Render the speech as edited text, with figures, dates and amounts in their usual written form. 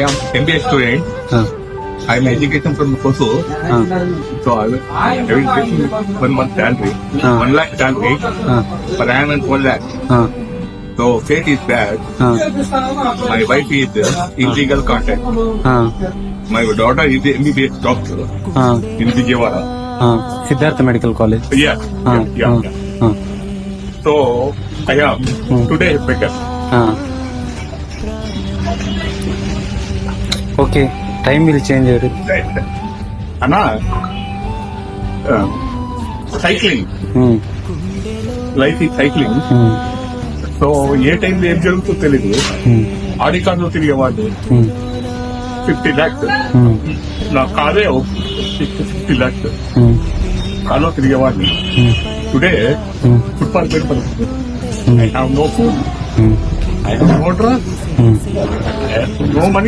I am MBA student. I am education from Kosovo. So I will get 1 month salary. 1 lakh salary. Per annum 1 lakh. So fate is bad. My wife is illegal contact. My daughter is the MBBS doctor in Vijayawada. Siddhartha medical college. Yeah. So I am today better. Okay, time will change every. Anna, cycling. Life is cycling. So ఏ టైంలో ఏం జరుగుతుందో తెలీదు. ఆడికాన్లో తిరిగేవాడిని 50 lakhs. నా కారే 50 lakhs. కార్లో తిరిగేవాడిని. Today footpath మీద పడుతుంది. I have no food. I have no dress. I have no money.